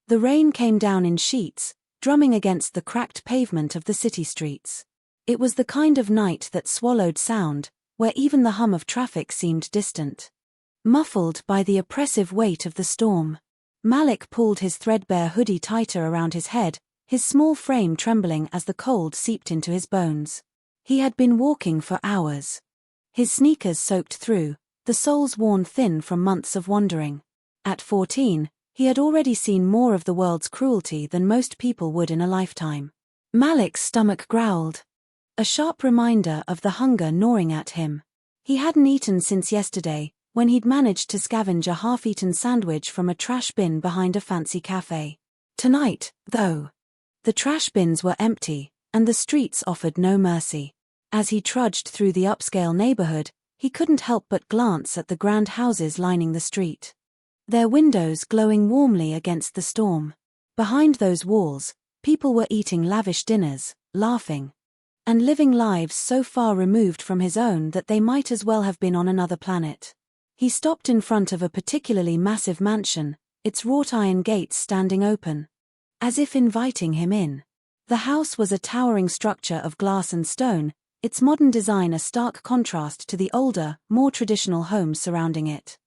The rain came down in sheets, drumming against the cracked pavement of the city streets. It was the kind of night that swallowed sound, where even the hum of traffic seemed distant. Muffled by the oppressive weight of the storm, Malik pulled his threadbare hoodie tighter around his head, his small frame trembling as the cold seeped into his bones. He had been walking for hours. His sneakers soaked through, the soles worn thin from months of wandering. At 14, he had already seen more of the world's cruelty than most people would in a lifetime. Malik's stomach growled. A sharp reminder of the hunger gnawing at him. He hadn't eaten since yesterday, when he'd managed to scavenge a half-eaten sandwich from a trash bin behind a fancy cafe. Tonight, though, the trash bins were empty, and the streets offered no mercy. As he trudged through the upscale neighborhood, he couldn't help but glance at the grand houses lining the street. Their windows glowing warmly against the storm. Behind those walls, people were eating lavish dinners, laughing, and living lives so far removed from his own that they might as well have been on another planet. He stopped in front of a particularly massive mansion, its wrought-iron gates standing open, as if inviting him in. The house was a towering structure of glass and stone, its modern design a stark contrast to the older, more traditional homes surrounding it.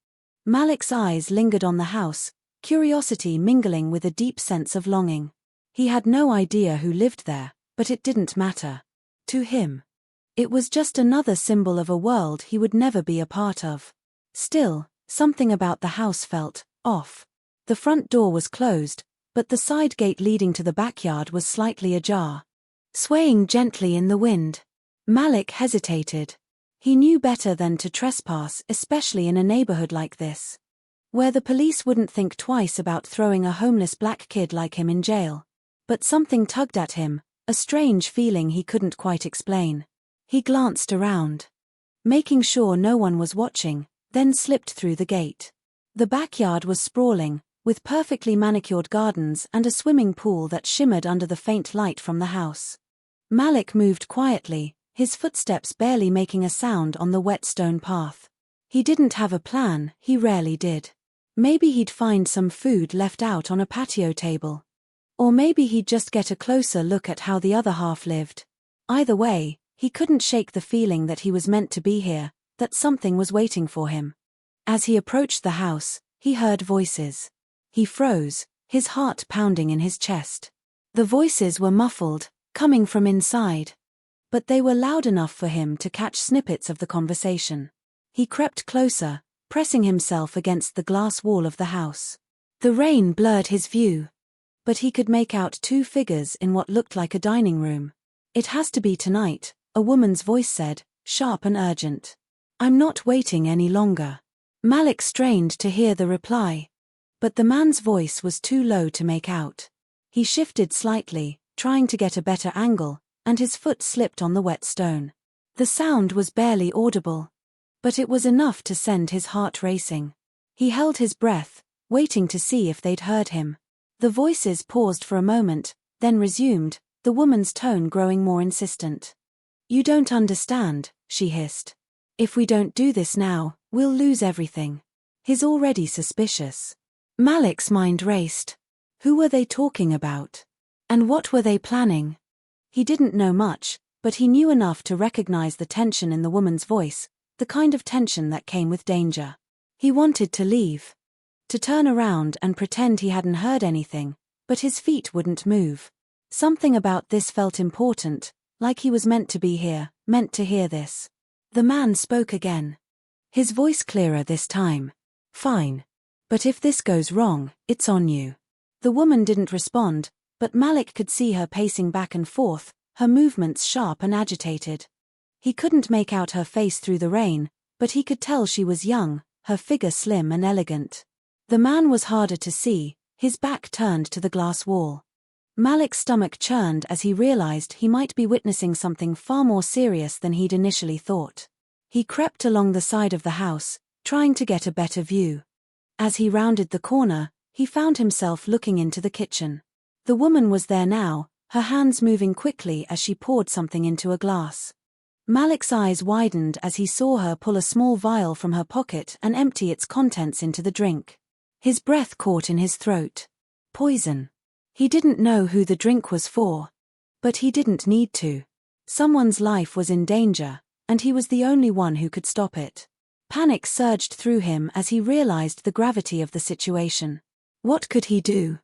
Malik's eyes lingered on the house, curiosity mingling with a deep sense of longing. He had no idea who lived there, but it didn't matter. To him, it was just another symbol of a world he would never be a part of. Still, something about the house felt off. The front door was closed, but the side gate leading to the backyard was slightly ajar. Swaying gently in the wind, Malik hesitated. He knew better than to trespass, especially in a neighborhood like this, where the police wouldn't think twice about throwing a homeless black kid like him in jail. But something tugged at him, a strange feeling he couldn't quite explain. He glanced around, making sure no one was watching, then slipped through the gate. The backyard was sprawling, with perfectly manicured gardens and a swimming pool that shimmered under the faint light from the house. Malik moved quietly, his footsteps barely making a sound on the wet stone path. He didn't have a plan, he rarely did. Maybe he'd find some food left out on a patio table. Or maybe he'd just get a closer look at how the other half lived. Either way, he couldn't shake the feeling that he was meant to be here, that something was waiting for him. As he approached the house, he heard voices. He froze, his heart pounding in his chest. The voices were muffled, coming from inside, but they were loud enough for him to catch snippets of the conversation. He crept closer, pressing himself against the glass wall of the house. The rain blurred his view, but he could make out two figures in what looked like a dining room. "It has to be tonight," a woman's voice said, sharp and urgent. "I'm not waiting any longer." Malik strained to hear the reply, but the man's voice was too low to make out. He shifted slightly, trying to get a better angle, and his foot slipped on the wet stone. The sound was barely audible, but it was enough to send his heart racing. He held his breath, waiting to see if they'd heard him. The voices paused for a moment, then resumed, the woman's tone growing more insistent. "You don't understand," she hissed. "If we don't do this now, we'll lose everything." He's already suspicious. Malik's mind raced. Who were they talking about? And what were they planning? He didn't know much, but he knew enough to recognize the tension in the woman's voice, the kind of tension that came with danger. He wanted to leave, to turn around and pretend he hadn't heard anything, but his feet wouldn't move. Something about this felt important, like he was meant to be here, meant to hear this. The man spoke again, his voice clearer this time. "Fine. But if this goes wrong, it's on you." The woman didn't respond, but Malik could see her pacing back and forth, her movements sharp and agitated. He couldn't make out her face through the rain, but he could tell she was young, her figure slim and elegant. The man was harder to see, his back turned to the glass wall. Malik's stomach churned as he realized he might be witnessing something far more serious than he'd initially thought. He crept along the side of the house, trying to get a better view. As he rounded the corner, he found himself looking into the kitchen. The woman was there now, her hands moving quickly as she poured something into a glass. Malik's eyes widened as he saw her pull a small vial from her pocket and empty its contents into the drink. His breath caught in his throat. Poison. He didn't know who the drink was for. But he didn't need to. Someone's life was in danger, and he was the only one who could stop it. Panic surged through him as he realized the gravity of the situation. What could he do?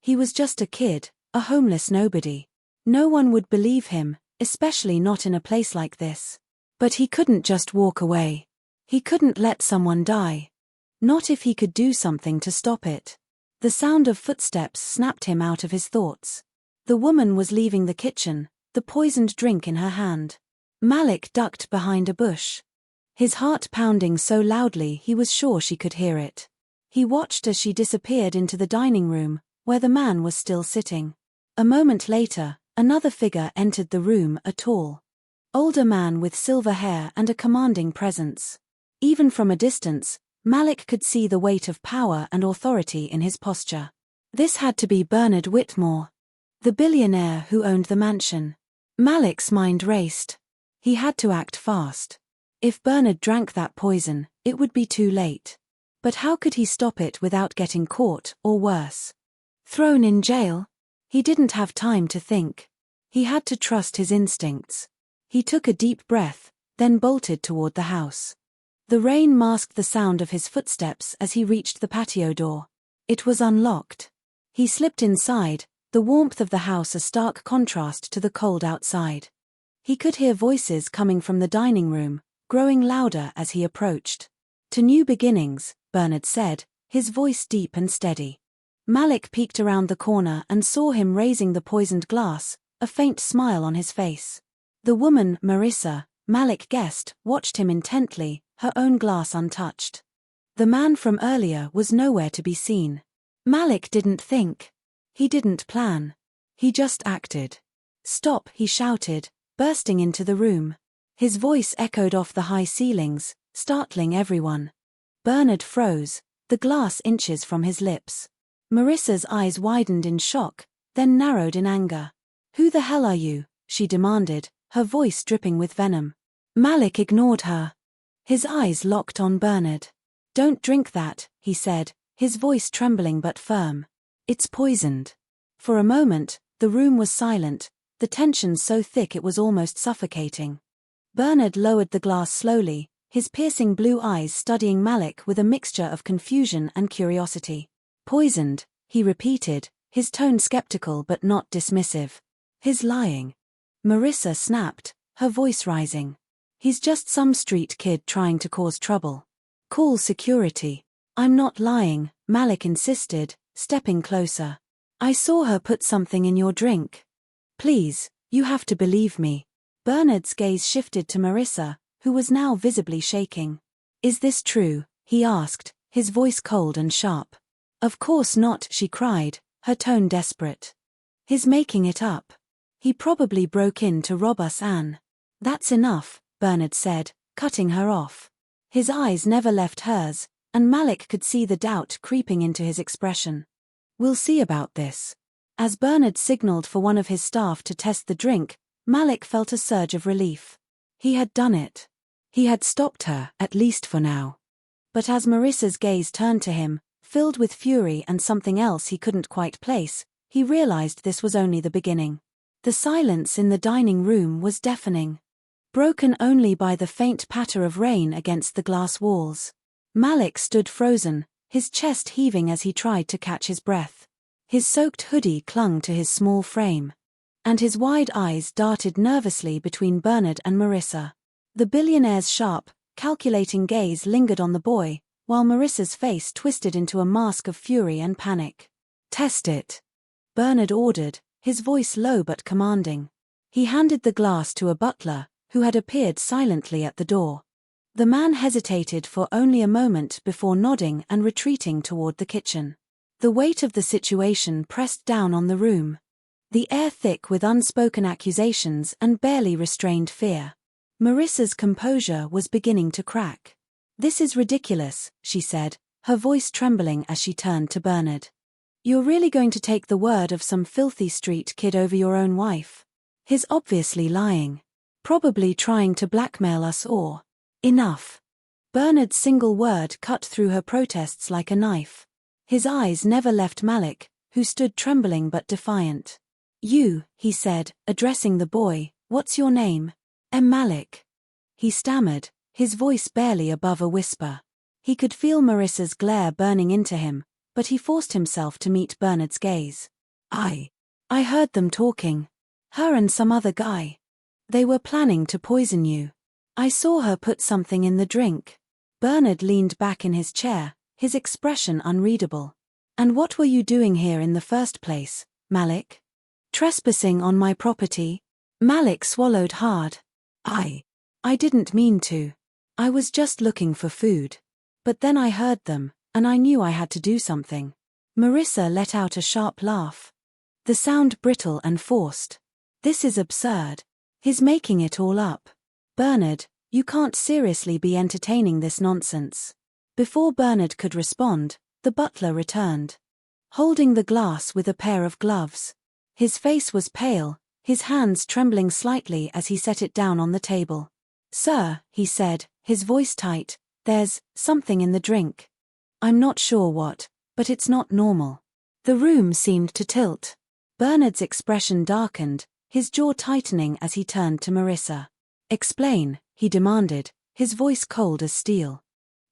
He was just a kid, a homeless nobody. No one would believe him, especially not in a place like this. But he couldn't just walk away. He couldn't let someone die. Not if he could do something to stop it. The sound of footsteps snapped him out of his thoughts. The woman was leaving the kitchen, the poisoned drink in her hand. Malik ducked behind a bush. His heart pounding so loudly he was sure she could hear it. He watched as she disappeared into the dining room, where the man was still sitting. A moment later, another figure entered the room, a tall, older man with silver hair and a commanding presence. Even from a distance, Malik could see the weight of power and authority in his posture. This had to be Bernard Whitmore, the billionaire who owned the mansion. Malik's mind raced. He had to act fast. If Bernard drank that poison, it would be too late. But how could he stop it without getting caught, or worse, thrown in jail? He didn't have time to think. He had to trust his instincts. He took a deep breath, then bolted toward the house. The rain masked the sound of his footsteps as he reached the patio door. It was unlocked. He slipped inside, the warmth of the house a stark contrast to the cold outside. He could hear voices coming from the dining room, growing louder as he approached. "To new beginnings," Bernard said, his voice deep and steady. Malik peeked around the corner and saw him raising the poisoned glass, a faint smile on his face. The woman, Marissa, Malik guessed, watched him intently, her own glass untouched. The man from earlier was nowhere to be seen. Malik didn't think. He didn't plan. He just acted. "Stop," he shouted, bursting into the room. His voice echoed off the high ceilings, startling everyone. Bernard froze, the glass inches from his lips. Marissa's eyes widened in shock, then narrowed in anger. "Who the hell are you?" she demanded, her voice dripping with venom. Malik ignored her. His eyes locked on Bernard. "Don't drink that," he said, his voice trembling but firm. "It's poisoned." For a moment, the room was silent, the tension so thick it was almost suffocating. Bernard lowered the glass slowly, his piercing blue eyes studying Malik with a mixture of confusion and curiosity. "Poisoned," he repeated, his tone skeptical but not dismissive. "He's lying." Marissa snapped, her voice rising. "He's just some street kid trying to cause trouble. Call security." "I'm not lying," Malik insisted, stepping closer. "I saw her put something in your drink. Please, you have to believe me." Bernard's gaze shifted to Marissa, who was now visibly shaking. "Is this true?" he asked, his voice cold and sharp. "Of course not," she cried, her tone desperate. "He's making it up. He probably broke in to rob us, Anne." "That's enough," Bernard said, cutting her off. His eyes never left hers, and Malik could see the doubt creeping into his expression. "We'll see about this." As Bernard signaled for one of his staff to test the drink, Malik felt a surge of relief. He had done it. He had stopped her, at least for now. But as Marissa's gaze turned to him, filled with fury and something else he couldn't quite place, he realized this was only the beginning. The silence in the dining room was deafening, broken only by the faint patter of rain against the glass walls. Malik stood frozen, his chest heaving as he tried to catch his breath. His soaked hoodie clung to his small frame, and his wide eyes darted nervously between Bernard and Marissa. The billionaire's sharp, calculating gaze lingered on the boy, while Marissa's face twisted into a mask of fury and panic. "Test it," Bernard ordered, his voice low but commanding. He handed the glass to a butler, who had appeared silently at the door. The man hesitated for only a moment before nodding and retreating toward the kitchen. The weight of the situation pressed down on the room, the air thick with unspoken accusations and barely restrained fear. Marissa's composure was beginning to crack. "This is ridiculous," she said, her voice trembling as she turned to Bernard. "You're really going to take the word of some filthy street kid over your own wife? He's obviously lying. Probably trying to blackmail us or—" "Enough." Bernard's single word cut through her protests like a knife. His eyes never left Malik, who stood trembling but defiant. "You," he said, addressing the boy, "what's your name?" Malik." He stammered, his voice barely above a whisper. He could feel Marissa's glare burning into him, but he forced himself to meet Bernard's gaze. I heard them talking. Her and some other guy. They were planning to poison you. I saw her put something in the drink." Bernard leaned back in his chair, his expression unreadable. "And what were you doing here in the first place, Malik?" "Trespassing on my property." Malik swallowed hard. I didn't mean to. I was just looking for food. But then I heard them, and I knew I had to do something." Marissa let out a sharp laugh. The sound brittle and forced. "This is absurd. He's making it all up. Bernard, you can't seriously be entertaining this nonsense." Before Bernard could respond, the butler returned, holding the glass with a pair of gloves. His face was pale, his hands trembling slightly as he set it down on the table. "Sir," he said, his voice tight, "there's something in the drink. I'm not sure what, but it's not normal." The room seemed to tilt. Bernard's expression darkened, his jaw tightening as he turned to Marissa. "Explain," he demanded, his voice cold as steel.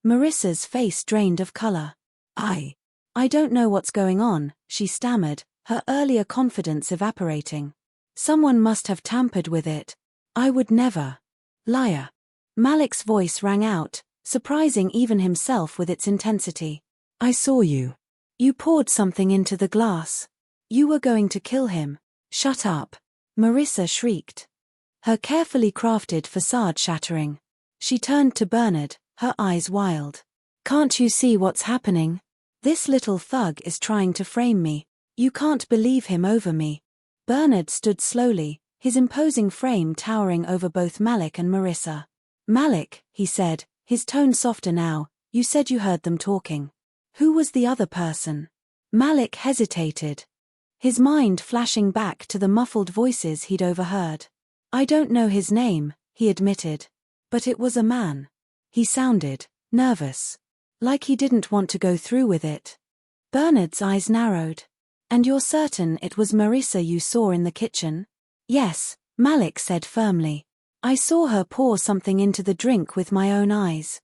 Marissa's face drained of color. I don't know what's going on," she stammered, her earlier confidence evaporating. "Someone must have tampered with it. I would never." "Liar." Malik's voice rang out, surprising even himself with its intensity. "I saw you. You poured something into the glass. You were going to kill him." "Shut up," Marissa shrieked, her carefully crafted facade shattering. She turned to Bernard, her eyes wild. "Can't you see what's happening? This little thug is trying to frame me. You can't believe him over me." Bernard stood slowly, his imposing frame towering over both Malik and Marissa. "Malik," he said, his tone softer now, "you said you heard them talking. Who was the other person?" Malik hesitated, his mind flashing back to the muffled voices he'd overheard. "I don't know his name," he admitted. "But it was a man." He sounded nervous, like he didn't want to go through with it. Bernard's eyes narrowed. "And you're certain it was Marissa you saw in the kitchen?" "Yes," Malik said firmly. "I saw her pour something into the drink with my own eyes."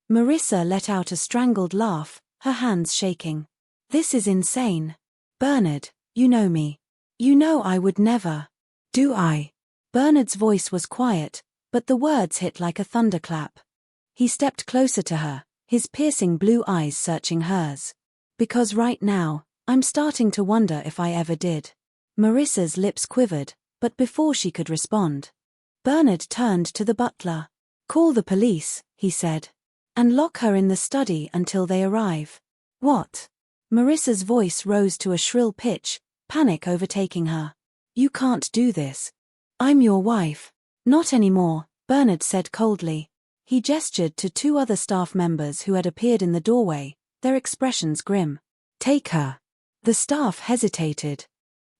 Marissa let out a strangled laugh, her hands shaking. "This is insane. Bernard, you know me. You know I would never." "Do I?" Bernard's voice was quiet, but the words hit like a thunderclap. He stepped closer to her, his piercing blue eyes searching hers. "Because right now, I'm starting to wonder if I ever did." Marissa's lips quivered, but before she could respond, Bernard turned to the butler. "Call the police," he said. "And lock her in the study until they arrive." "What?" Marissa's voice rose to a shrill pitch, panic overtaking her. "You can't do this. I'm your wife." "Not anymore," Bernard said coldly. He gestured to two other staff members who had appeared in the doorway, their expressions grim. "Take her." The staff hesitated,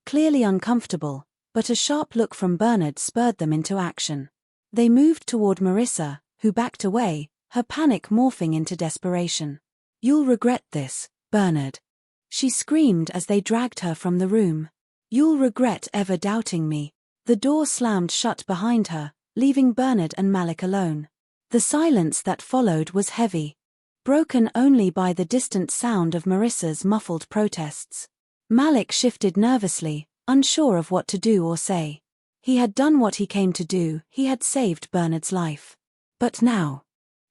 clearly uncomfortable, but a sharp look from Bernard spurred them into action. They moved toward Marissa, who backed away, her panic morphing into desperation. "You'll regret this, Bernard," she screamed as they dragged her from the room. "You'll regret ever doubting me." The door slammed shut behind her, leaving Bernard and Malik alone. The silence that followed was heavy, broken only by the distant sound of Marissa's muffled protests. Malik shifted nervously, unsure of what to do or say. He had done what he came to do, he had saved Bernard's life. But now,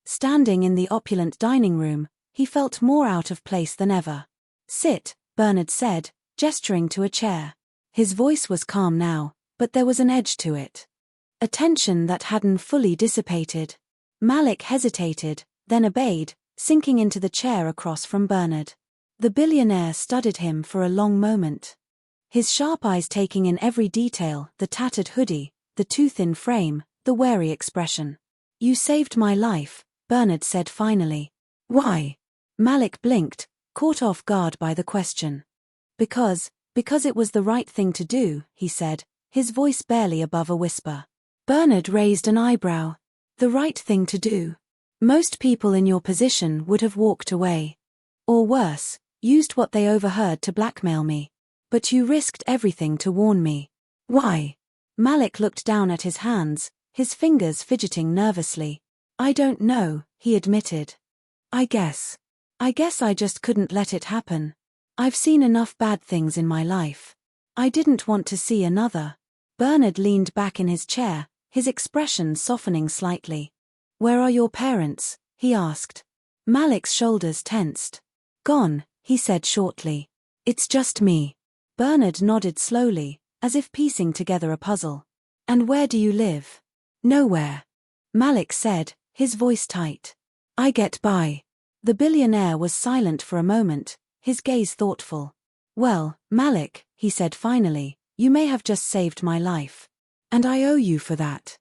standing in the opulent dining room, he felt more out of place than ever. "Sit," Bernard said, gesturing to a chair. His voice was calm now, but there was an edge to it. A tension that hadn't fully dissipated. Malik hesitated, then obeyed, sinking into the chair across from Bernard. The billionaire studied him for a long moment, his sharp eyes taking in every detail, the tattered hoodie, the too-thin frame, the wary expression. "You saved my life," Bernard said finally. "Why?" Malik blinked, caught off guard by the question. Because it was the right thing to do," he said, his voice barely above a whisper. Bernard raised an eyebrow. "The right thing to do? Most people in your position would have walked away. Or worse, used what they overheard to blackmail me." But you risked everything to warn me. Why? Malik looked down at his hands, his fingers fidgeting nervously. I don't know, he admitted. I guess I just couldn't let it happen. I've seen enough bad things in my life. I didn't want to see another. Bernard leaned back in his chair, his expression softening slightly. Where are your parents? He asked. Malik's shoulders tensed. Gone, he said shortly. It's just me. Bernard nodded slowly, as if piecing together a puzzle. And where do you live? Nowhere. Malik said, his voice tight. I get by. The billionaire was silent for a moment, his gaze thoughtful. Well, Malik, he said finally, you may have just saved my life. And I owe you for that.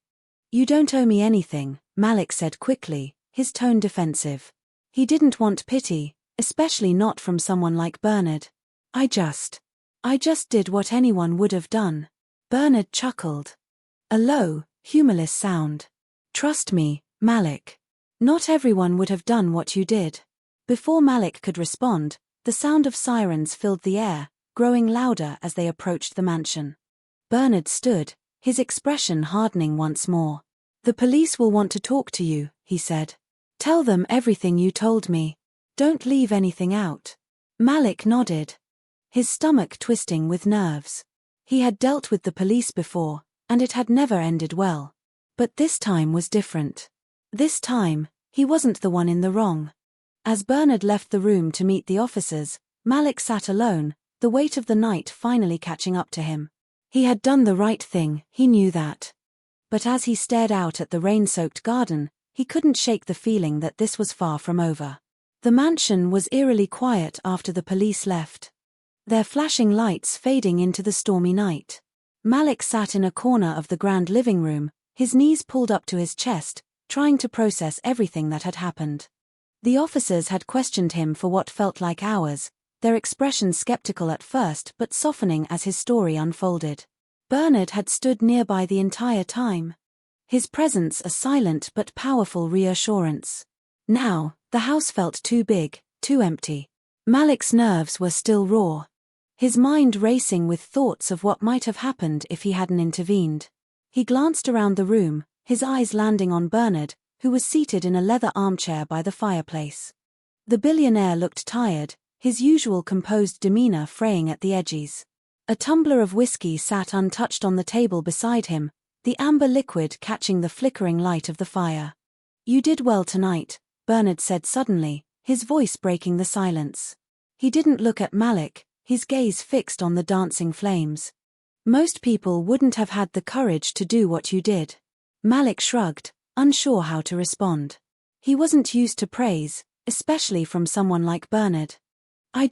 You don't owe me anything, Malik said quickly, his tone defensive. He didn't want pity, especially not from someone like Bernard. I just did what anyone would have done. Bernard chuckled. A low, humorless sound. Trust me, Malik. Not everyone would have done what you did. Before Malik could respond, the sound of sirens filled the air, growing louder as they approached the mansion. Bernard stood, his expression hardening once more. The police will want to talk to you, he said. Tell them everything you told me. Don't leave anything out. Malik nodded, his stomach twisting with nerves. He had dealt with the police before, and it had never ended well. But this time was different. This time, he wasn't the one in the wrong. As Bernard left the room to meet the officers, Malik sat alone, the weight of the night finally catching up to him. He had done the right thing, he knew that. But as he stared out at the rain-soaked garden, he couldn't shake the feeling that this was far from over. The mansion was eerily quiet after the police left, their flashing lights fading into the stormy night. Malik sat in a corner of the grand living room, his knees pulled up to his chest, trying to process everything that had happened. The officers had questioned him for what felt like hours, their expressions skeptical at first but softening as his story unfolded. Bernard had stood nearby the entire time, his presence a silent but powerful reassurance. Now, the house felt too big, too empty. Malik's nerves were still raw, his mind racing with thoughts of what might have happened if he hadn't intervened. He glanced around the room, his eyes landing on Bernard, who was seated in a leather armchair by the fireplace. The billionaire looked tired, his usual composed demeanor fraying at the edges. A tumbler of whiskey sat untouched on the table beside him, the amber liquid catching the flickering light of the fire. You did well tonight, Bernard said suddenly, his voice breaking the silence. He didn't look at Malik, his gaze fixed on the dancing flames. Most people wouldn't have had the courage to do what you did. Malik shrugged, unsure how to respond. He wasn't used to praise, especially from someone like Bernard. I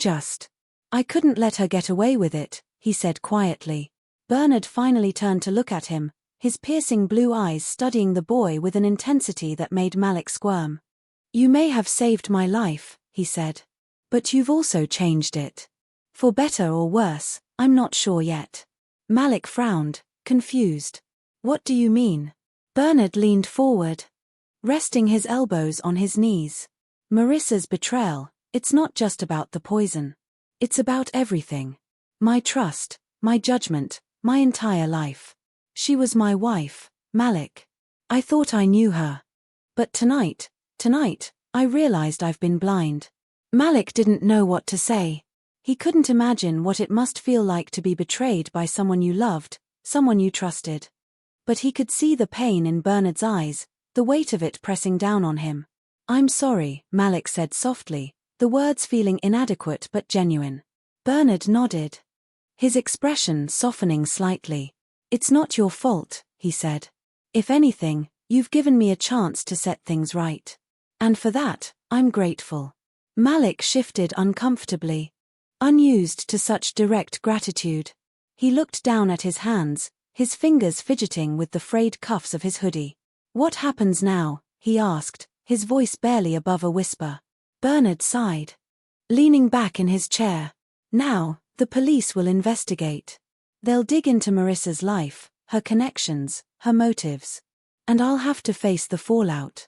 couldn't let her get away with it, he said quietly. Bernard finally turned to look at him, his piercing blue eyes studying the boy with an intensity that made Malik squirm. You may have saved my life, he said. But you've also changed it. For better or worse, I'm not sure yet. Malik frowned, confused. What do you mean? Bernard leaned forward, resting his elbows on his knees. Marissa's betrayal, it's not just about the poison. It's about everything. My trust, my judgment, my entire life. She was my wife, Malik. I thought I knew her. But tonight, I realized I've been blind. Malik didn't know what to say. He couldn't imagine what it must feel like to be betrayed by someone you loved, someone you trusted. But he could see the pain in Bernard's eyes, the weight of it pressing down on him. I'm sorry, Malik said softly, the words feeling inadequate but genuine. Bernard nodded, his expression softening slightly. It's not your fault, he said. If anything, you've given me a chance to set things right. And for that, I'm grateful. Malik shifted uncomfortably, unused to such direct gratitude. He looked down at his hands, his fingers fidgeting with the frayed cuffs of his hoodie. What happens now? He asked, his voice barely above a whisper. Bernard sighed, leaning back in his chair. Now, the police will investigate. They'll dig into Marissa's life, her connections, her motives. And I'll have to face the fallout.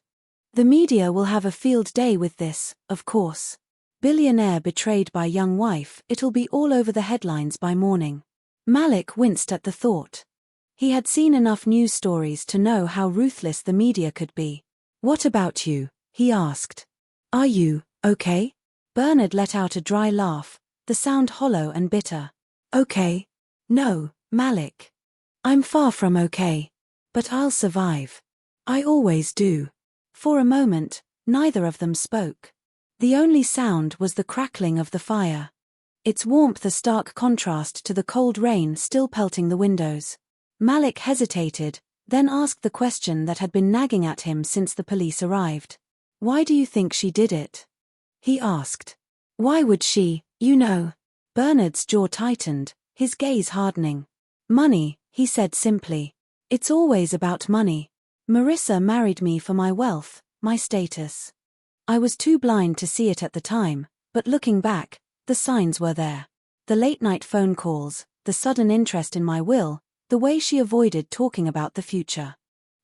The media will have a field day with this, of course. Billionaire betrayed by young wife, it'll be all over the headlines by morning. Malik winced at the thought. He had seen enough news stories to know how ruthless the media could be. What about you? He asked. Are you okay? Bernard let out a dry laugh, the sound hollow and bitter. Okay? No, Malik. I'm far from okay. But I'll survive. I always do. For a moment, neither of them spoke. The only sound was the crackling of the fire. Its warmth a stark contrast to the cold rain still pelting the windows. Malik hesitated, then asked the question that had been nagging at him since the police arrived. Why do you think she did it? He asked. Why would she, you know? Bernard's jaw tightened, his gaze hardening. Money, he said simply. It's always about money. Marissa married me for my wealth, my status. I was too blind to see it at the time, but looking back, the signs were there. The late-night phone calls, the sudden interest in my will, the way she avoided talking about the future.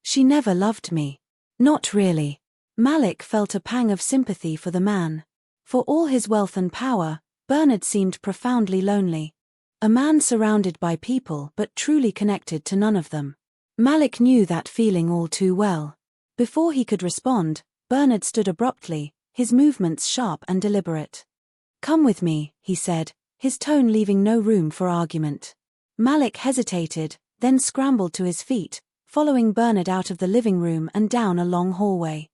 She never loved me. Not really. Malik felt a pang of sympathy for the man. For all his wealth and power, Bernard seemed profoundly lonely. A man surrounded by people but truly connected to none of them. Malik knew that feeling all too well. Before he could respond, Bernard stood abruptly, his movements sharp and deliberate. Come with me, he said, his tone leaving no room for argument. Malik hesitated, then scrambled to his feet, following Bernard out of the living room and down a long hallway.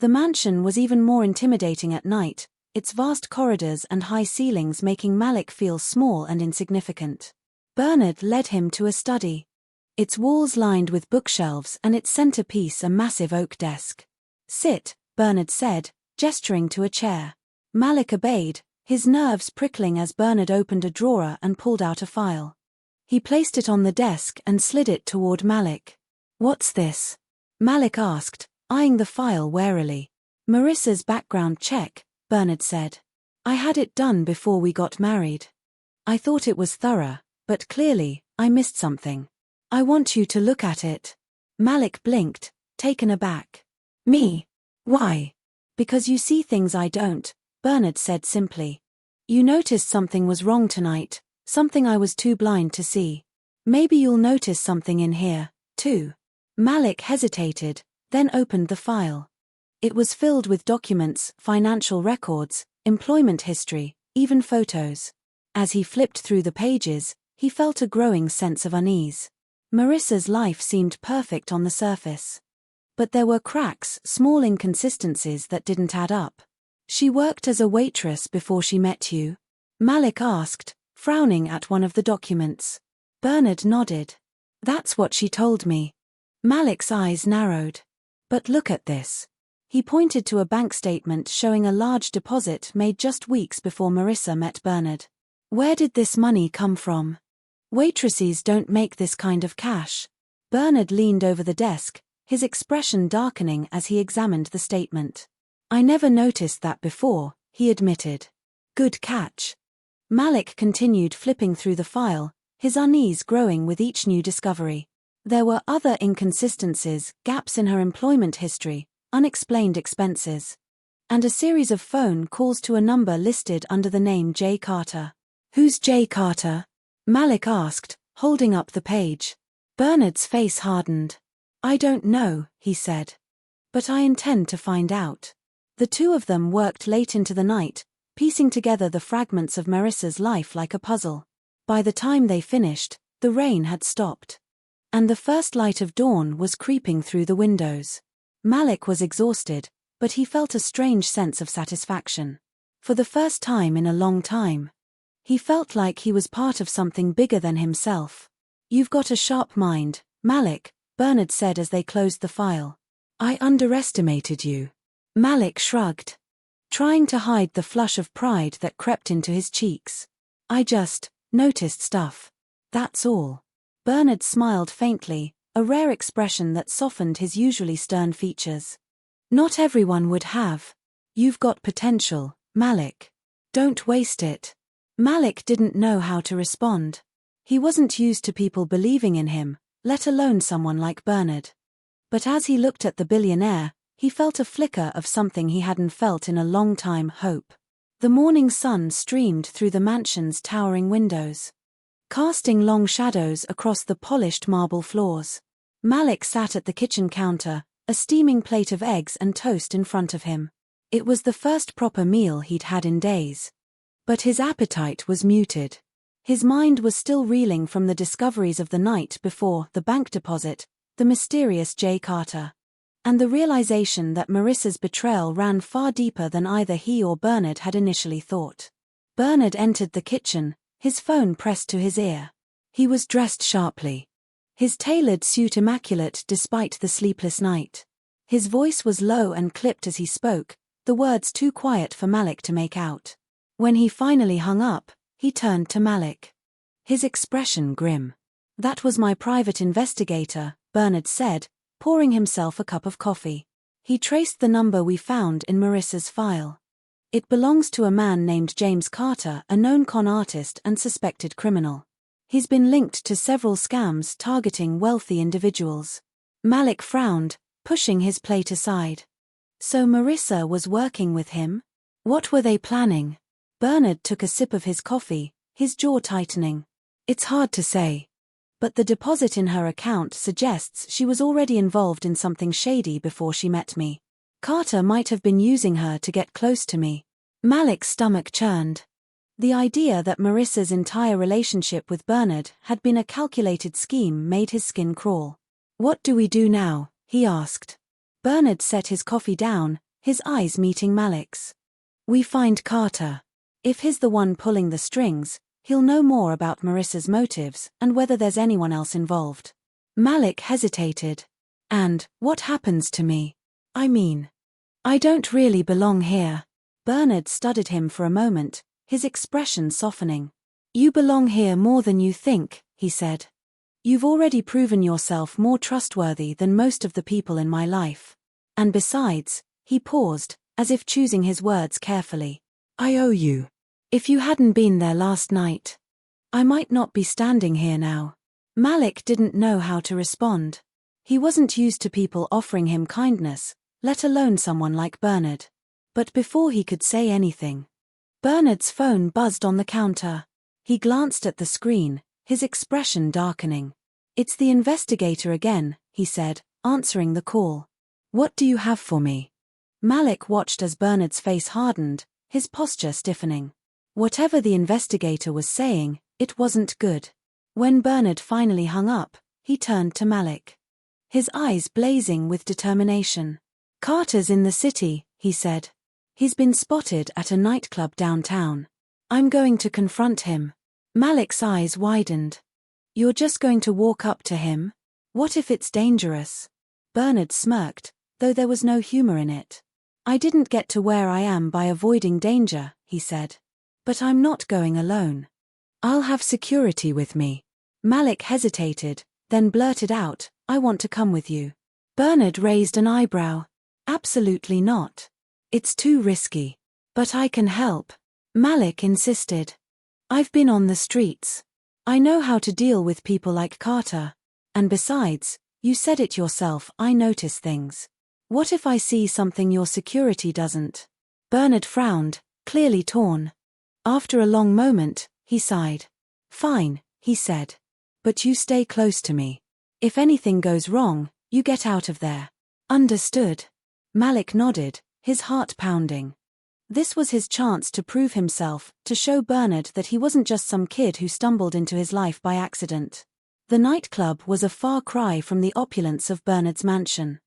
The mansion was even more intimidating at night, its vast corridors and high ceilings making Malik feel small and insignificant. Bernard led him to a study. Its walls lined with bookshelves and its centerpiece a massive oak desk. Sit, Bernard said, gesturing to a chair. Malik obeyed, his nerves prickling as Bernard opened a drawer and pulled out a file. He placed it on the desk and slid it toward Malik. What's this? Malik asked, eyeing the file warily. Marissa's background check, Bernard said. I had it done before we got married. I thought it was thorough, but clearly, I missed something. I want you to look at it. Malik blinked, taken aback. Me? Why? Because you see things I don't, Bernard said simply. You noticed something was wrong tonight, something I was too blind to see. Maybe you'll notice something in here, too. Malik hesitated, then opened the file. It was filled with documents, financial records, employment history, even photos. As he flipped through the pages, he felt a growing sense of unease. Marissa's life seemed perfect on the surface. But there were cracks, small inconsistencies that didn't add up. She worked as a waitress before she met you? Malik asked, frowning at one of the documents. Bernard nodded. That's what she told me. Malik's eyes narrowed. But look at this. He pointed to a bank statement showing a large deposit made just weeks before Marissa met Bernard. Where did this money come from? Waitresses don't make this kind of cash. Bernard leaned over the desk, his expression darkening as he examined the statement. I never noticed that before, he admitted. Good catch. Malik continued flipping through the file, his unease growing with each new discovery. There were other inconsistencies, gaps in her employment history, unexplained expenses. And a series of phone calls to a number listed under the name J. Carter. Who's J. Carter? Malik asked, holding up the page. Bernard's face hardened. I don't know, he said. But I intend to find out. The two of them worked late into the night, piecing together the fragments of Marissa's life like a puzzle. By the time they finished, the rain had stopped. And the first light of dawn was creeping through the windows. Malik was exhausted, but he felt a strange sense of satisfaction. For the first time in a long time. He felt like he was part of something bigger than himself. You've got a sharp mind, Malik, Bernard said as they closed the file. I underestimated you. Malik shrugged, trying to hide the flush of pride that crept into his cheeks. I just noticed stuff. That's all. Bernard smiled faintly, a rare expression that softened his usually stern features. Not everyone would have. You've got potential, Malik. Don't waste it. Malik didn't know how to respond. He wasn't used to people believing in him, let alone someone like Bernard. But as he looked at the billionaire, he felt a flicker of something he hadn't felt in a long time: hope. The morning sun streamed through the mansion's towering windows, casting long shadows across the polished marble floors. Malik sat at the kitchen counter, a steaming plate of eggs and toast in front of him. It was the first proper meal he'd had in days. But his appetite was muted. His mind was still reeling from the discoveries of the night before, the bank deposit, the mysterious Jay Carter, and the realization that Marissa's betrayal ran far deeper than either he or Bernard had initially thought. Bernard entered the kitchen, his phone pressed to his ear. He was dressed sharply, his tailored suit immaculate despite the sleepless night. His voice was low and clipped as he spoke, the words too quiet for Malik to make out. When he finally hung up, he turned to Malik, his expression grim. "That was my private investigator," Bernard said, pouring himself a cup of coffee. "He traced the number we found in Marissa's file. It belongs to a man named James Carter, a known con artist and suspected criminal. He's been linked to several scams targeting wealthy individuals." Malik frowned, pushing his plate aside. So Marissa was working with him? What were they planning? Bernard took a sip of his coffee, his jaw tightening. "It's hard to say. But the deposit in her account suggests she was already involved in something shady before she met me. Carter might have been using her to get close to me." Malik's stomach churned. The idea that Marissa's entire relationship with Bernard had been a calculated scheme made his skin crawl. "What do we do now?" he asked. Bernard set his coffee down, his eyes meeting Malik's. "We find Carter. If he's the one pulling the strings, he'll know more about Marissa's motives and whether there's anyone else involved." Malik hesitated. "And what happens to me? I mean, I don't really belong here." Bernard studied him for a moment, his expression softening. "You belong here more than you think," he said. "You've already proven yourself more trustworthy than most of the people in my life. And besides," he paused, as if choosing his words carefully, "I owe you. If you hadn't been there last night, I might not be standing here now." Malik didn't know how to respond. He wasn't used to people offering him kindness, let alone someone like Bernard. But before he could say anything, Bernard's phone buzzed on the counter. He glanced at the screen, his expression darkening. "It's the investigator again," he said, answering the call. "What do you have for me?" Malik watched as Bernard's face hardened, his posture stiffening. Whatever the investigator was saying, it wasn't good. When Bernard finally hung up, he turned to Malik, his eyes blazing with determination. "Carter's in the city," he said. "He's been spotted at a nightclub downtown. I'm going to confront him." Malik's eyes widened. "You're just going to walk up to him? What if it's dangerous?" Bernard smirked, though there was no humor in it. "I didn't get to where I am by avoiding danger," he said. "But I'm not going alone. I'll have security with me." Malik hesitated, then blurted out, "I want to come with you." Bernard raised an eyebrow. "Absolutely not. It's too risky." "But I can help," Malik insisted. "I've been on the streets. I know how to deal with people like Carter. And besides, you said it yourself, I notice things. What if I see something your security doesn't?" Bernard frowned, clearly torn. After a long moment, he sighed. "Fine," he said. "But you stay close to me. If anything goes wrong, you get out of there." "Understood." Malik nodded, his heart pounding. This was his chance to prove himself, to show Bernard that he wasn't just some kid who stumbled into his life by accident. The nightclub was a far cry from the opulence of Bernard's mansion.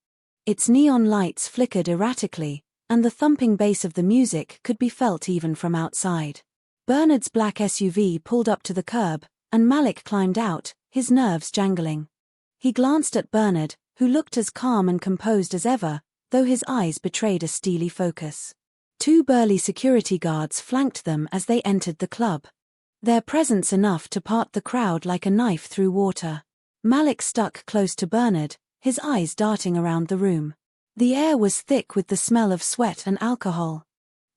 Its neon lights flickered erratically, and the thumping bass of the music could be felt even from outside. Bernard's black SUV pulled up to the curb, and Malik climbed out, his nerves jangling. He glanced at Bernard, who looked as calm and composed as ever, though his eyes betrayed a steely focus. Two burly security guards flanked them as they entered the club, their presence enough to part the crowd like a knife through water. Malik stuck close to Bernard, his eyes darting around the room. The air was thick with the smell of sweat and alcohol,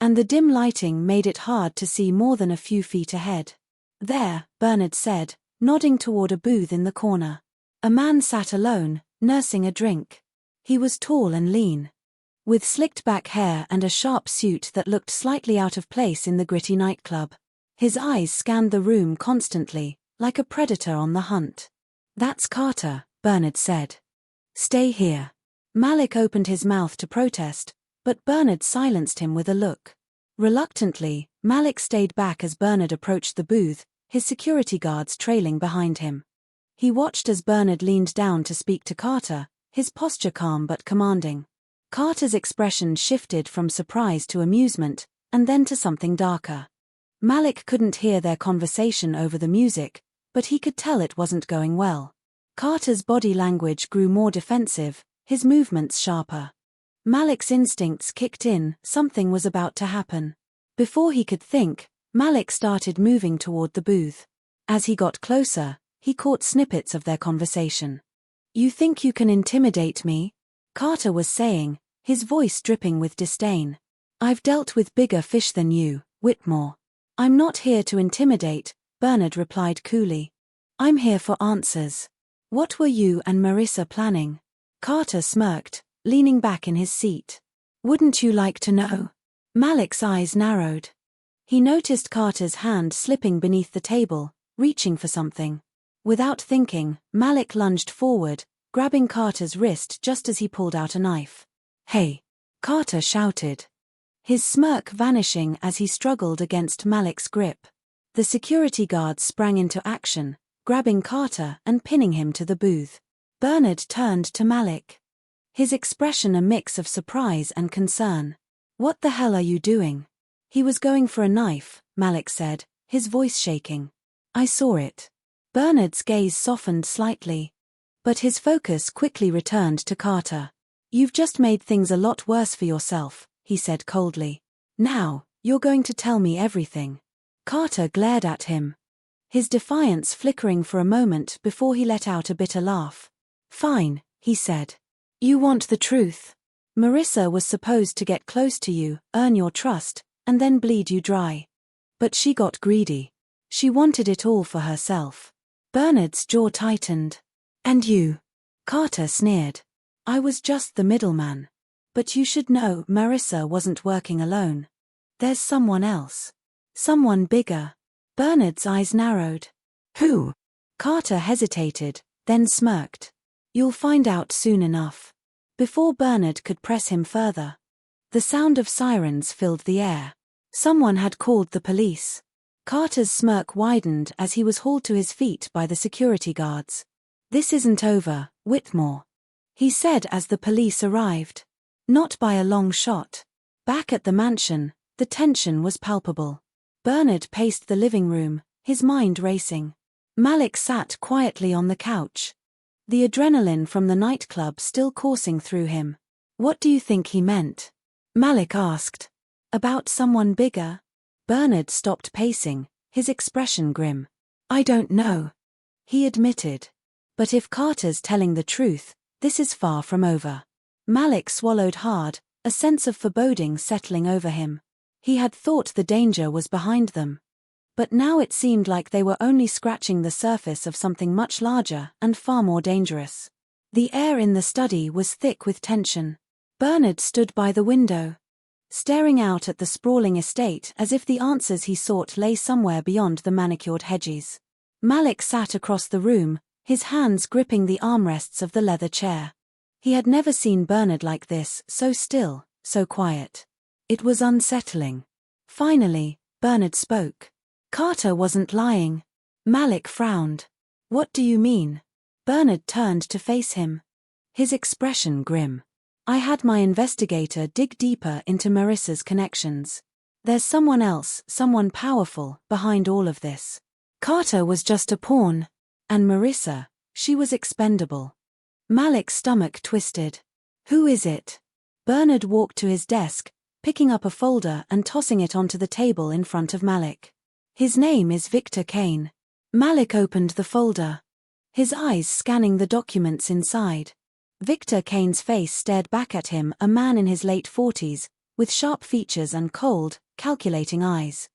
and the dim lighting made it hard to see more than a few feet ahead. "There," Bernard said, nodding toward a booth in the corner. A man sat alone, nursing a drink. He was tall and lean, with slicked-back hair and a sharp suit that looked slightly out of place in the gritty nightclub. His eyes scanned the room constantly, like a predator on the hunt. "That's Carter," Bernard said. "Stay here." Malik opened his mouth to protest, but Bernard silenced him with a look. Reluctantly, Malik stayed back as Bernard approached the booth, his security guards trailing behind him. He watched as Bernard leaned down to speak to Carter, his posture calm but commanding. Carter's expression shifted from surprise to amusement, and then to something darker. Malik couldn't hear their conversation over the music, but he could tell it wasn't going well. Carter's body language grew more defensive, his movements sharper. Malik's instincts kicked in, something was about to happen. Before he could think, Malik started moving toward the booth. As he got closer, he caught snippets of their conversation. "You think you can intimidate me?" Carter was saying, his voice dripping with disdain. "I've dealt with bigger fish than you, Whitmore." "I'm not here to intimidate," Bernard replied coolly. "I'm here for answers. What were you and Marissa planning?" Carter smirked, leaning back in his seat. "Wouldn't you like to know?" Malik's eyes narrowed. He noticed Carter's hand slipping beneath the table, reaching for something. Without thinking, Malik lunged forward, grabbing Carter's wrist just as he pulled out a knife. "Hey!" Carter shouted, his smirk vanishing as he struggled against Malik's grip. The security guards sprang into action, grabbing Carter and pinning him to the booth. Bernard turned to Malik, his expression a mix of surprise and concern. "What the hell are you doing?" "He was going for a knife," Malik said, his voice shaking. "I saw it." Bernard's gaze softened slightly, but his focus quickly returned to Carter. "You've just made things a lot worse for yourself," he said coldly. "Now, you're going to tell me everything." Carter glared at him, his defiance flickering for a moment before he let out a bitter laugh. "Fine," he said. "You want the truth. Marissa was supposed to get close to you, earn your trust, and then bleed you dry. But she got greedy. She wanted it all for herself." Bernard's jaw tightened. "And you?" Carter sneered. "I was just the middleman. But you should know Marissa wasn't working alone. There's someone else. Someone bigger." Bernard's eyes narrowed. "Who?" Carter hesitated, then smirked. "You'll find out soon enough." Before Bernard could press him further, the sound of sirens filled the air. Someone had called the police. Carter's smirk widened as he was hauled to his feet by the security guards. "This isn't over, Whitmore," he said as the police arrived. Not by a long shot. Back at the mansion, the tension was palpable. Bernard paced the living room, his mind racing. Malik sat quietly on the couch, the adrenaline from the nightclub still coursing through him. "What do you think he meant?" Malik asked. "About someone bigger?" Bernard stopped pacing, his expression grim. "I don't know," he admitted. "But if Carter's telling the truth, this is far from over." Malik swallowed hard, a sense of foreboding settling over him. He had thought the danger was behind them. But now it seemed like they were only scratching the surface of something much larger and far more dangerous. The air in the study was thick with tension. Bernard stood by the window, staring out at the sprawling estate as if the answers he sought lay somewhere beyond the manicured hedges. Malik sat across the room, his hands gripping the armrests of the leather chair. He had never seen Bernard like this, so still, so quiet. It was unsettling. Finally, Bernard spoke. "Carter wasn't lying." Malik frowned. "What do you mean?" Bernard turned to face him, his expression grim. "I had my investigator dig deeper into Marissa's connections. There's someone else, someone powerful, behind all of this. Carter was just a pawn. And Marissa, she was expendable." Malik's stomach twisted. "Who is it?" Bernard walked to his desk, picking up a folder and tossing it onto the table in front of Malik. "His name is Victor Kane." Malik opened the folder, his eyes scanning the documents inside. Victor Kane's face stared back at him, a man in his late 40s, with sharp features and cold, calculating eyes.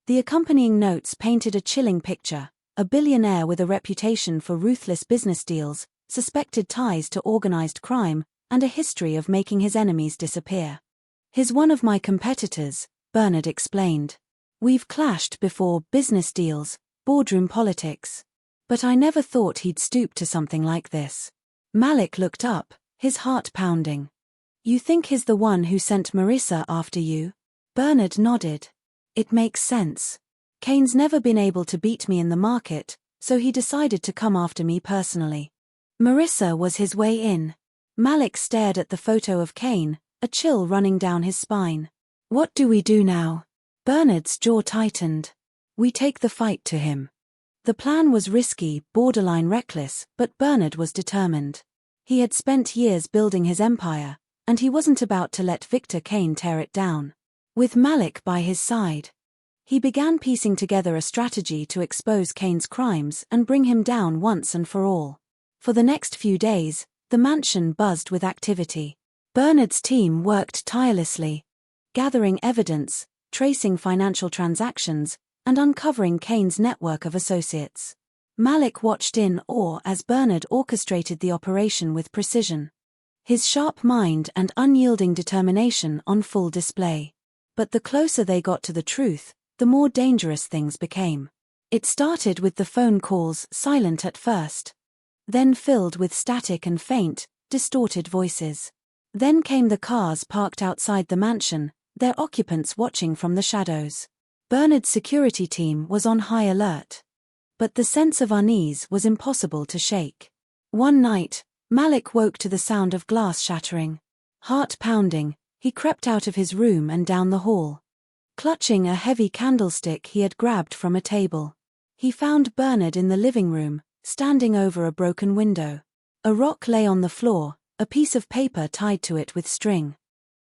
The accompanying notes painted a chilling picture: a billionaire with a reputation for ruthless business deals, suspected ties to organized crime, and a history of making his enemies disappear. "He's one of my competitors," Bernard explained. "We've clashed before, business deals, boardroom politics. But I never thought he'd stoop to something like this." Malik looked up, his heart pounding. "You think he's the one who sent Marissa after you?" Bernard nodded. "It makes sense. Kane's never been able to beat me in the market, so he decided to come after me personally. Marissa was his way in." Malik stared at the photo of Kane, a chill running down his spine. "What do we do now?" Bernard's jaw tightened. "We take the fight to him." The plan was risky, borderline reckless, but Bernard was determined. He had spent years building his empire, and he wasn't about to let Victor Kane tear it down. With Malik by his side, he began piecing together a strategy to expose Kane's crimes and bring him down once and for all. For the next few days, the mansion buzzed with activity. Bernard's team worked tirelessly, gathering evidence, tracing financial transactions, and uncovering Kane's network of associates. Malik watched in awe as Bernard orchestrated the operation with precision, his sharp mind and unyielding determination on full display. But the closer they got to the truth, the more dangerous things became. It started with the phone calls, silent at first, then filled with static and faint, distorted voices. Then came the cars parked outside the mansion, their occupants watching from the shadows. Bernard's security team was on high alert. But the sense of unease was impossible to shake. One night, Malik woke to the sound of glass shattering. Heart pounding, he crept out of his room and down the hall, clutching a heavy candlestick he had grabbed from a table. He found Bernard in the living room, standing over a broken window. A rock lay on the floor, a piece of paper tied to it with string.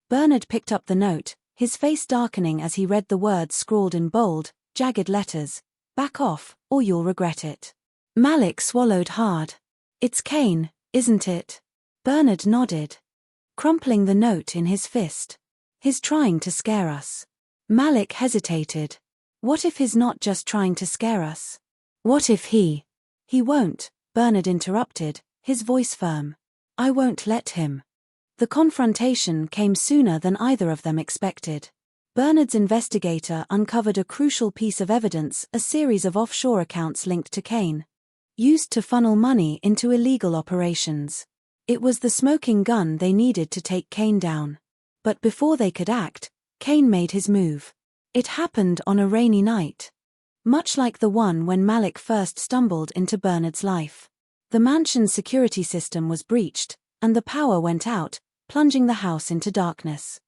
Bernard picked up the note, his face darkening as he read the words scrawled in bold, jagged letters. "Back off, or you'll regret it." Malik swallowed hard. "It's Kane, isn't it?" Bernard nodded, crumpling the note in his fist. "He's trying to scare us." Malik hesitated. "What if he's not just trying to scare us? What if he won't," Bernard interrupted, his voice firm. "I won't let him." The confrontation came sooner than either of them expected. Bernard's investigator uncovered a crucial piece of evidence, a series of offshore accounts linked to Kane, used to funnel money into illegal operations. It was the smoking gun they needed to take Kane down. But before they could act, Kane made his move. It happened on a rainy night, much like the one when Malik first stumbled into Bernard's life. The mansion's security system was breached, and the power went out, plunging the house into darkness.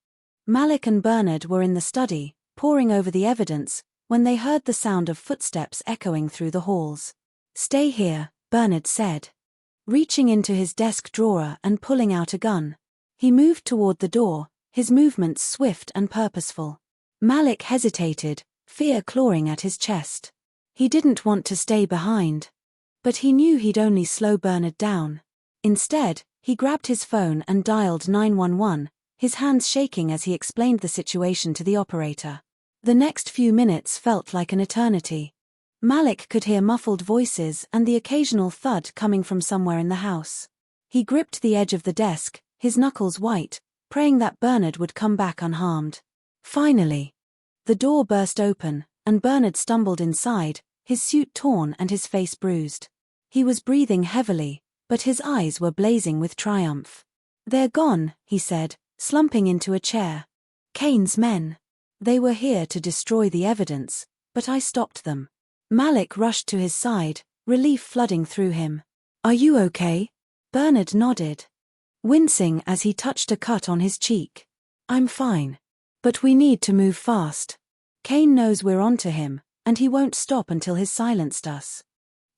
Malik and Bernard were in the study, poring over the evidence, when they heard the sound of footsteps echoing through the halls. "Stay here," Bernard said, reaching into his desk drawer and pulling out a gun. He moved toward the door, his movements swift and purposeful. Malik hesitated, fear clawing at his chest. He didn't want to stay behind, but he knew he'd only slow Bernard down. Instead, he grabbed his phone and dialed 911, his hands shaking as he explained the situation to the operator. The next few minutes felt like an eternity. Malik could hear muffled voices and the occasional thud coming from somewhere in the house. He gripped the edge of the desk, his knuckles white, praying that Bernard would come back unharmed. Finally, the door burst open, and Bernard stumbled inside, his suit torn and his face bruised. He was breathing heavily, but his eyes were blazing with triumph. "They're gone," he said, slumping into a chair. "Kane's men. They were here to destroy the evidence, but I stopped them." Malik rushed to his side, relief flooding through him. "Are you okay?" Bernard nodded, wincing as he touched a cut on his cheek. "I'm fine. But we need to move fast. Kane knows we're onto him, and he won't stop until he's silenced us."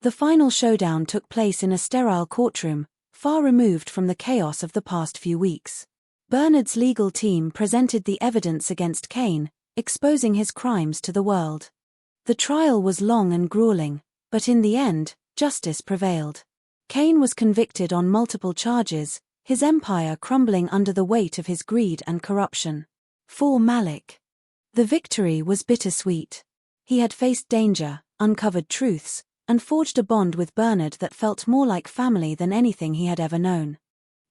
The final showdown took place in a sterile courtroom, far removed from the chaos of the past few weeks. Bernard's legal team presented the evidence against Kane, exposing his crimes to the world. The trial was long and grueling, but in the end, justice prevailed. Kane was convicted on multiple charges, his empire crumbling under the weight of his greed and corruption. For Malik, the victory was bittersweet. He had faced danger, uncovered truths, and forged a bond with Bernard that felt more like family than anything he had ever known.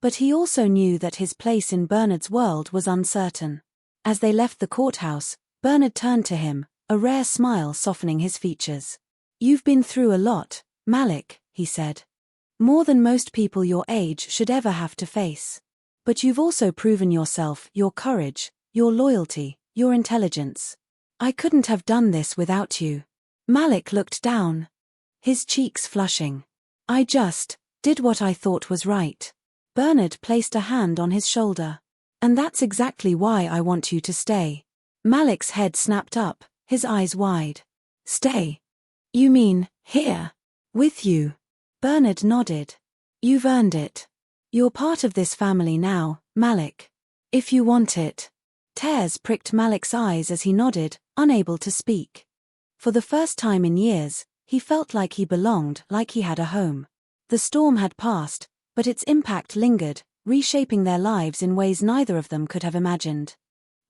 But he also knew that his place in Bernard's world was uncertain. As they left the courthouse, Bernard turned to him, a rare smile softening his features. "You've been through a lot, Malik," he said. "More than most people your age should ever have to face. But you've also proven yourself, your courage, your loyalty, your intelligence. I couldn't have done this without you." Malik looked down, his cheeks flushing. "I just did what I thought was right." Bernard placed a hand on his shoulder. "And that's exactly why I want you to stay." Malik's head snapped up, his eyes wide. "Stay? You mean, here? With you?" Bernard nodded. "You've earned it. You're part of this family now, Malik. If you want it." Tears pricked Malik's eyes as he nodded, unable to speak. For the first time in years, he felt like he belonged, like he had a home. The storm had passed, but its impact lingered, reshaping their lives in ways neither of them could have imagined.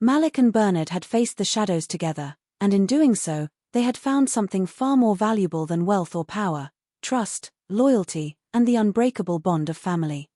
Malik and Bernard had faced the shadows together, and in doing so, they had found something far more valuable than wealth or power: trust, loyalty, and the unbreakable bond of family.